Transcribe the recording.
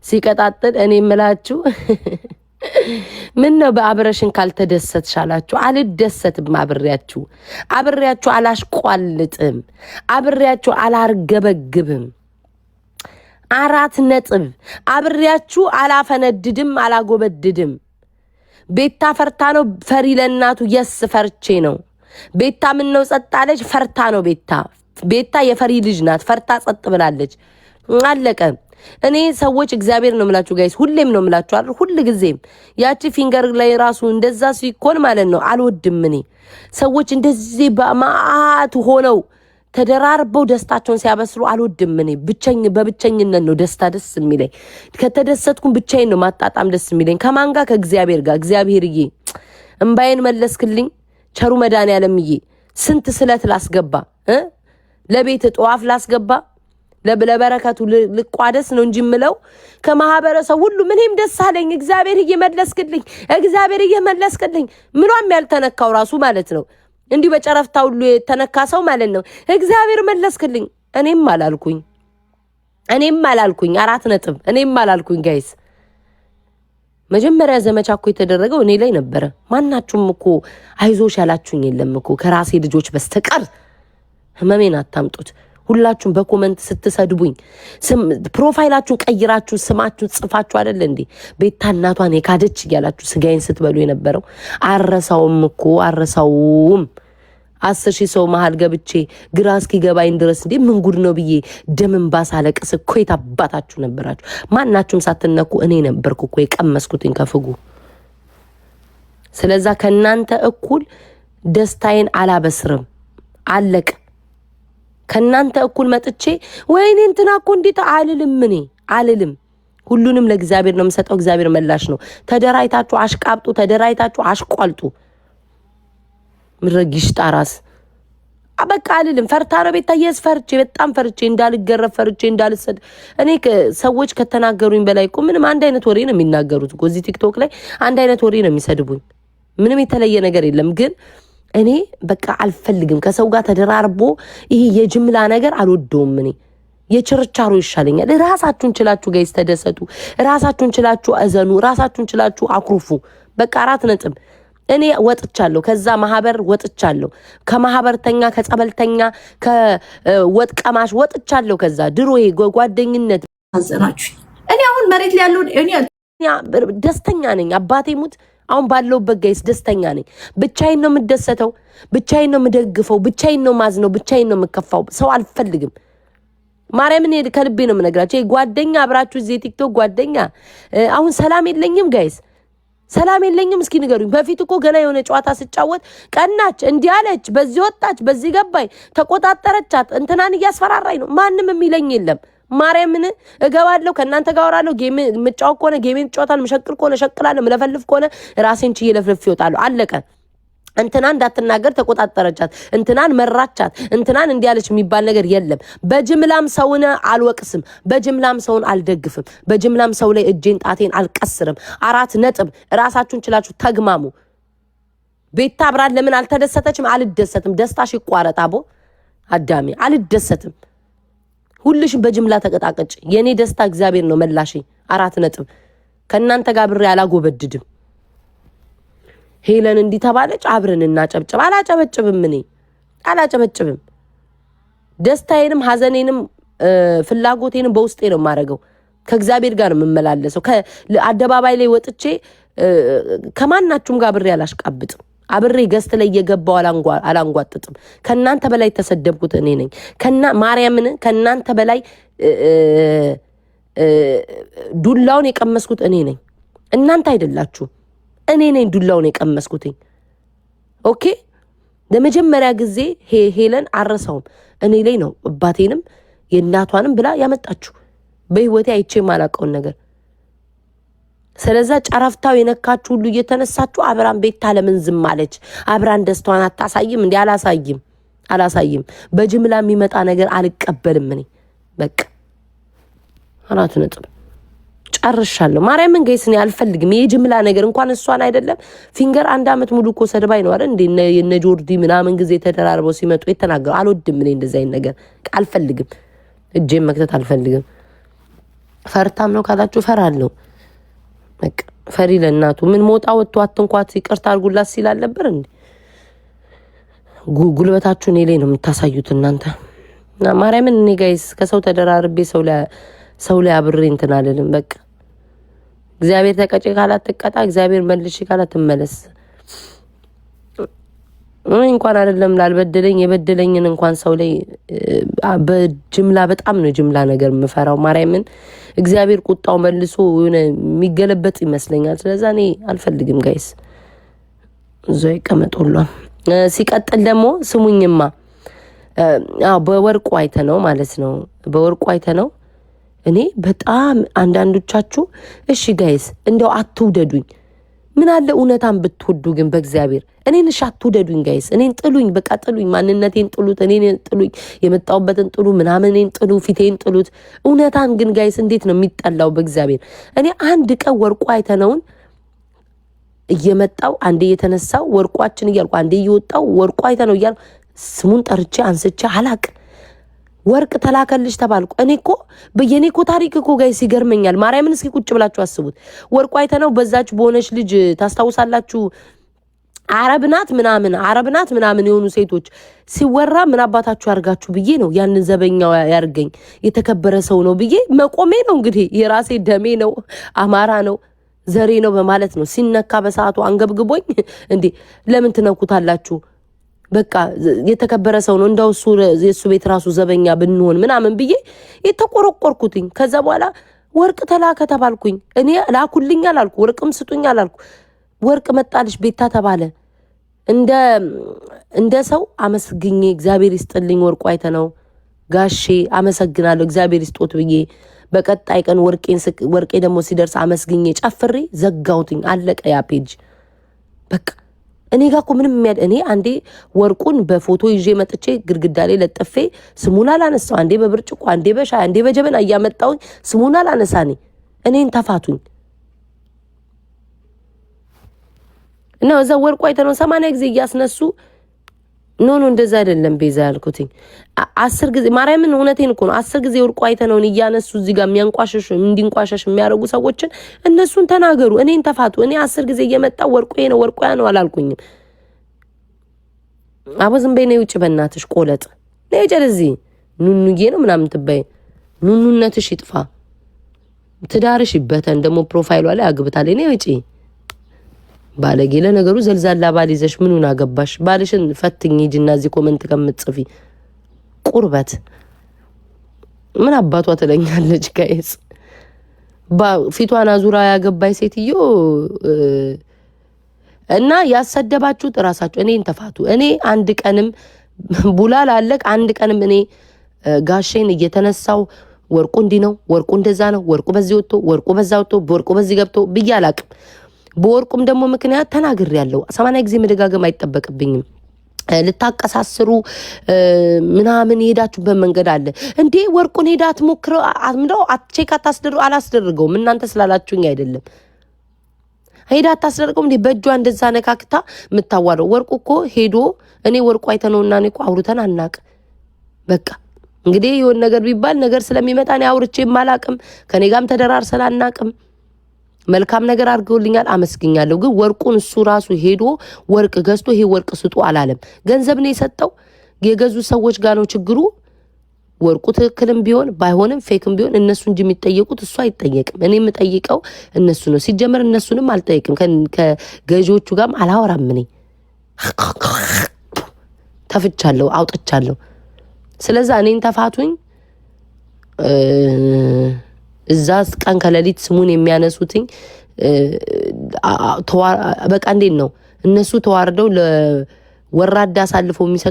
ሲቀጣጥል እኔ እምላችሁ ምን ነው በአብረሽን ካልተደሰትሻላችሁ? አልደሰትም። አብሬያችሁ አላሽቋልጥም። አብሬያችሁ አላርገበግብም። 4 ነጥብ። አብሬያችሁ አላፈነድድም፣ አላጎበድድም። ቤታ ፈርታ ነው ፈሪ ለእናቱ የስ ፈርቼ ነው። ቤታ ምን ነው ጸጥ አለች? ፈርታ ነው። ቤታ የፈሪ ልጅ ናት። ፈርታ ጸጥ ብላለች። አለቀ። እኔ ሰዎች እግዚአብሔር ነው ምላችሁ ጋይስ፣ ሁሌም ነው ምላችሁ አይደል? ሁሉ ጊዜም ያቺ ፊንገር ላይ ራሱ እንደዛ ሲኮን ማለት ነው አልወድም። እኔ ሰዎች እንደዚህ በማአት ሆነው ተደራርበው ደስታቸውን ሲያበስሩ አልወድም። እኔ በብቸኝነት ነው ደስታ ደስ የሚለኝ። ከተደሰትኩም ብቻዬን ነው ማጣጣም ደስ የሚለኝ። ከማን ጋር? ከእግዚአብሔር ጋር። እግዚአብሔርዬ እምባዬን መለስክልኝ። ቸሩ መድኃኒዓለምዬ ስንት ስለት ላስገባ ለቤት ጧፍ ላስገባ ለበረከቱ ልቋደስ ነው እንጂ ምለው ከማህበረሰብ ሁሉ ምንም ደስ አለኝ። እግዚአብሔርዬ መለስክልኝ። ምኗም ያልተነካው ራሱ ማለት ነው እንዲሁ በጨረፍታ ሁሉ የተነካ ሰው ማለት ነው። እግዚአብሔር መለስክልኝ። እኔም አላልኩኝ 4 ነጥብ። እኔም አላልኩኝ ጋይስ። መጀመሪያ ዘመቻ እኮ የተደረገው እኔ ላይ ነበረ። ማናችሁም እኮ አይዞሽ ያላችሁኝ የለም እኮ ከራሴ ልጆች በስተቀር። ህመሜን አታምጡት። ሁላችሁም በኮመንት ስትሰድቡኝ ፕሮፋይላችሁን ቀይራችሁ ስማችሁን ጽፋችሁ አይደል እንዴ ቤታ እናቷን የካደች እያላችሁ ስጋዬን ስትበሉ የነበረው? አረሳውም 10,000 ሰው መሃል ገብቼ ግራ እስኪገባኝ ድረስ እንዴ ምን ጉድ ነው ብዬ ደምን ባሳለቅስ እኮ የታባታችሁ ነበራችሁ። ማናችሁም ሳትነኩ እኔ ነበርኩ እኮ የቀመስኩትኝ ከፍጉ። ስለዛ ከናንተ እኩል ደስታዬን አላበስርም። አለቅ ከናንተ እኩል መጥቼ ወይኔ እንትና እኮ እንዴት አልልም። ሁሉንም ለእግዚአብሔር ነው የምሰጠው። እግዚአብሔር መላሽ ነው። ተደራይታችሁ አሽቃብጡ፣ ተደራይታችሁ አሽቋልጡ። ምረግሽ ጣራስ በቃ አልልም። ፈርታ ነው ቤታ በጣም ፈርቼ እንዳልገረፍ ፈርቼ እንዳልሰድ። እኔ ሰዎች ከተናገሩኝ በላይ እኮ ምንም አንድ አይነት ወሬ ነው የሚናገሩት እኮ እዚህ ቲክቶክ ላይ አንድ አይነት ወሬ ነው የሚሰድቡኝ። ምንም የተለየ ነገር የለም። ግን እኔ በቃ አልፈልግም ከሰው ጋር ተደራርቦ ይሄ የጅምላ ነገር አልወደውም። እኔ የችርቻሮ ይሻለኛል። ራሳችሁን ችላችሁ ጋይስ ተደሰቱ። ራሳችሁን ችላችሁ አዘኑ። ራሳችሁን ችላችሁ አኩርፉ። በቃ 4 ነጥብ። እኔ ወጥቻለሁ፣ ከዛ ማህበር ወጥቻለሁ፣ ከማህበርተኛ ከጸበልተኛ ከወጥ ቀማሽ ወጥቻለሁ። ከዛ ድሮ ይሄ ጓደኝነት አዘናችሁ። እኔ አሁን መሬት ላይ ያለው እኔ ደስተኛ ነኝ። አባቴ ሙት አሁን ባለውበት ጋይስ ደስተኛ ነኝ። ብቻዬን ነው የምደሰተው፣ ብቻዬን ነው የምደግፈው፣ ብቻዬን ነው ማዝነው፣ ብቻዬን ነው የምከፋው። ሰው አልፈልግም። ማርያምን ከልቤ ነው የምነግራቸው። ጓደኛ አብራችሁ እዚህ ቲክቶክ ጓደኛ አሁን ሰላም የለኝም ጋይስ፣ ሰላም የለኝም። እስኪ ንገሩኝ። በፊት እኮ ገና የሆነ ጨዋታ ስጫወት ቀናች፣ እንዲህ አለች፣ በዚህ ወጣች፣ በዚህ ገባይ፣ ተቆጣጠረቻት፣ እንትናን እያስፈራራኝ ነው። ማንም የሚለኝ የለም። ማርያምን እገባለሁ፣ ከእናንተ ጋር አወራለሁ። ጌም የምጫወት ከሆነ ጌሜን እጫወታለሁ፣ መሸቅል ከሆነ እሸቅላለሁ፣ ምለፈልፍ ከሆነ ራሴን ችዬ ለፍልፍ ይወጣለሁ። አለቀ። እንትናን እንዳትናገር ተቆጣጠረቻት፣ እንትናን መራቻት፣ እንትናን እንዲያለች የሚባል ነገር የለም። በጅምላም ሰውን አልወቅስም፣ በጅምላም ሰውን አልደግፍም፣ በጅምላም ሰው ላይ እጄን ጣቴን አልቀስርም። 4 ነጥብ። ራሳችሁን ችላችሁ ተግማሙ። ቤታ አብራን ለምን አልተደሰተችም? አልደሰትም። ደስታሽ ይቋረጥ አቦ አዳሚ። አልደሰትም። ሁልሽም በጅምላ ተቀጣቀጭ። የኔ ደስታ እግዚአብሔር ነው መላሽ። 4 ነጥብ። ከእናንተ ጋር ብሬ አላጎበድድም። ሄለን እንዲህ ተባለች አብረን እናጨብጭብ። አላጨበጭብም። እኔ አላጨበጭብም። ደስታዬንም ሐዘኔንም ፍላጎቴንም በውስጤ ነው የማደርገው። ከእግዚአብሔር ጋር ነው የምመላለሰው። አደባባይ ላይ ወጥቼ ከማናችሁም ጋር ብሬ አላሽቃብጥም። አብሬ ገስት ላይ እየገባው አላንጓጥጥም። ከናንተ በላይ ተሰደብኩት እኔ ነኝ። ማርያምን ከናንተ በላይ ዱላውን የቀመስኩት እኔ ነኝ፣ እናንተ አይደላችሁ። እኔ ነኝ ዱላውን የቀመስኩትኝ። ኦኬ። ለመጀመሪያ ጊዜ ሄለን አረሳውም እኔ ላይ ነው አባቴንም የእናቷንም ብላ ያመጣችሁ በህይወቴ አይቼ የማላውቀውን ነገር። ስለዛ ጨረፍታው የነካችሁ ሁሉ እየተነሳችሁ አብራን ቤታ ለምን ዝም አለች? አብራን ደስታዋን አታሳይም? እንዴ አላሳይም። በጅምላ የሚመጣ ነገር አልቀበልም እኔ በቃ 4 ነጥብ። ጨርሻለሁ። ማርያምን ጋይስ እኔ አልፈልግም የጅምላ ነገር። እንኳን እሷን አይደለም ፊንገር 1 አመት ሙሉ እኮ ሰድባይ ነው አይደል እንዴ እነ ጆርዲ ምናምን ጊዜ ተደራርበው ሲመጡ የተናገሩ። አልወድም እኔ እንደዛ አይነት ነገር አልፈልግም። እጄን መክተት አልፈልግም። ፈርታም ነው ካላችሁ ፈራለሁ። በቃ ፈሪ ለእናቱ ምን ሞጣ ወጥቶ አትንኳት ይቅርታ አድርጉላት ሲል አልነበር እንዴ? ጉልበታችሁ እኔ ላይ ነው የምታሳዩት እናንተ። እና ማርያምን እኔ ጋይስ ከሰው ተደራርቤ ሰው ላይ አብሬ እንትን አልልም። በቃ እግዚአብሔር ተቀጭ ካላት ትቀጣ፣ እግዚአብሔር መልሽ ካላት ትመለስ። እንኳን አይደለም ላልበደለኝ የበደለኝን እንኳን ሰው ላይ በጅምላ በጣም ነው ጅምላ ነገር የምፈራው። ማርያምን እግዚአብሔር ቁጣው መልሶ የሆነ የሚገለበጥ ይመስለኛል። ስለዚህ እኔ አልፈልግም ጋይስ እዛው ይቀመጡላ። ሲቀጥል ደግሞ ስሙኝማ በወርቁ አይተነው ማለት ነው። በወርቁ አይተነው እኔ በጣም አንዳንዶቻችሁ እሺ ጋይስ እንደው አትውደዱኝ። ምን አለ እውነታን ብትወዱ ግን በእግዚአብሔር እኔን እሺ አትውደዱኝ ጋይስ። እኔን ጥሉኝ፣ በቃ ጥሉኝ፣ ማንነቴን ጥሉት፣ እኔን ጥሉኝ፣ የመጣሁበትን ጥሉ፣ ምናምኔን ጥሉ፣ ፊቴን ጥሉት። እውነታን ግን ጋይስ እንዴት ነው የሚጠላው በእግዚአብሔር። እኔ አንድ ቀን ወርቁ አይተነውን እየመጣው አንዴ የተነሳው ወርቋችን እያልኩ አንዴ እየወጣው ወርቁ አይተነው እያልኩ ስሙን ጠርቼ አንስቼ አላቅ ወርቅ ተላከልሽ ተባልኩ። እኔ እኮ በየኔ እኮ ታሪክ እኮ ጋይስ ይገርመኛል። ማርያምን እስኪ ቁጭ ብላችሁ አስቡት። ወርቁ አይተነው በዛች በሆነች ልጅ ታስታውሳላችሁ? አረብናት ምናምን የሆኑ ሴቶች ሲወራ ምን አባታችሁ ያርጋችሁ ብዬ ነው ያንን ዘበኛው ያርገኝ የተከበረ ሰው ነው ብዬ መቆሜ ነው። እንግዲህ የራሴ ደሜ ነው፣ አማራ ነው፣ ዘሬ ነው በማለት ነው። ሲነካ በሰዓቱ አንገብግቦኝ እንዴ ለምን ትነኩታላችሁ? በቃ የተከበረ ሰው ነው እንዳው የሱ ቤት ራሱ ዘበኛ ብንሆን ምናምን ብዬ የተቆረቆርኩትኝ። ከዛ በኋላ ወርቅ ተላከ ተባልኩኝ። እኔ ላኩልኝ አላልኩ፣ ወርቅም ስጡኝ አላልኩ። ወርቅ መጣልሽ ቤታ ተባለ። እንደ ሰው አመስግኜ እግዚአብሔር ይስጥልኝ ወርቁ አይተነው ጋሼ አመሰግናለሁ እግዚአብሔር ይስጦት ብዬ በቀጣይ ቀን ወርቄ ደግሞ ሲደርስ አመስግኜ ጨፍሬ ዘጋውትኝ። አለቀ ያ ፔጅ በቃ። እኔ ጋር እኮ ምንም እኔ አንዴ ወርቁን በፎቶ ይዤ መጥቼ ግድግዳ ላይ ለጥፌ ስሙን አላነሳው። አንዴ በብርጭቆ አንዴ በሻይ አንዴ በጀበና እያመጣሁኝ ስሙን አላነሳኔ። እኔን ተፋቱኝ እና እዛ ወርቁ አይተነው 80 ጊዜ እያስነሱ ኖ እንደዛ አይደለም ቤዛ ያልኩትኝ 10 ጊዜ ማርያምን እውነቴን እኮ ነው። 10 ጊዜ ወርቁ አይተነውን እያነሱ እዚህ ጋር የሚያንቋሽሹ እንዲንቋሸሽ የሚያደርጉ ሰዎችን እነሱን ተናገሩ። እኔን ተፋቱ። እኔ 10 ጊዜ እየመጣው ወርቁ ነው ወርቁ ነው አላልኩኝም። አቦዝም በእኔ ውጭ በእናትሽ ቆለጥ ነይ ጀለዚ ኑኑዬ ነው ምናምን ትበይ። ኑኑነትሽ ይጥፋ፣ ትዳርሽ ይበተን። ደግሞ ፕሮፋይሏ ላይ አግብታለች። ነይ ውጪ ባለጌ። ለነገሩ ዘልዛላ ባል ይዘሽ ምኑን አገባሽ? ባልሽን ፈትኝ ሂጂና እዚህ ኮመንት ከምትጽፊ ቁርበት ምን አባቷ ትለኛለች ጋይስ። ፊቷን አዙራ ያገባይ ሴትዮ እና ያሰደባችሁት ራሳችሁ። እኔን ተፋቱ። እኔ አንድ ቀንም ቡላል አለቅ አንድ ቀንም እኔ ጋሼን እየተነሳው ወርቁ እንዲህ ነው፣ ወርቁ እንደዛ ነው፣ ወርቁ በዚህ ወጥቶ፣ ወርቁ በዛ ወጥቶ፣ ወርቁ በዚህ ገብቶ ብዬ አላቅም። በወርቁም ደግሞ ምክንያት ተናግሬ ያለው 80 ጊዜ መደጋገም አይጠበቅብኝም። ልታቀሳስሩ ምናምን ሄዳችሁበት መንገድ አለ እንዴ? ወርቁን ሄዳ አትሞክረው አምደው ቼክ አላስደርገውም እናንተ ስላላችሁኝ አይደለም። ሄዳ አታስደርገውም እንዴ? በእጇ እንደዛ ነካክታ የምታዋለው ወርቁ እኮ ሄዶ እኔ ወርቁ አይተነውና እኔ እኮ አውርተን አናቅ። በቃ እንግዲህ የሆነ ነገር ቢባል ነገር ስለሚመጣ እኔ አውርቼም አላቅም። ከኔ ጋርም ተደራርሰን አናቅም። መልካም ነገር አድርገውልኛል፣ አመስግኛለሁ። ግን ወርቁን እሱ ራሱ ሄዶ ወርቅ ገዝቶ ይሄ ወርቅ ስጡ አላለም። ገንዘብ ነው የሰጠው። የገዙ ሰዎች ጋር ነው ችግሩ። ወርቁ ትክክልም ቢሆን ባይሆንም ፌክም ቢሆን እነሱ እንጂ የሚጠየቁት እሱ አይጠየቅም። እኔ የምጠይቀው እነሱ ነው። ሲጀመር እነሱንም አልጠይቅም። ከገዢዎቹ ጋርም አላወራም። እኔ ተፍቻለሁ፣ አውጥቻለሁ። ስለዛ እኔን ተፋቱኝ። እዛ ቀን ከሌሊት ስሙን የሚያነሱትኝ በቃ እንዴት ነው እነሱ ተዋርደው ለወራዳ አሳልፈው የሚሰጡ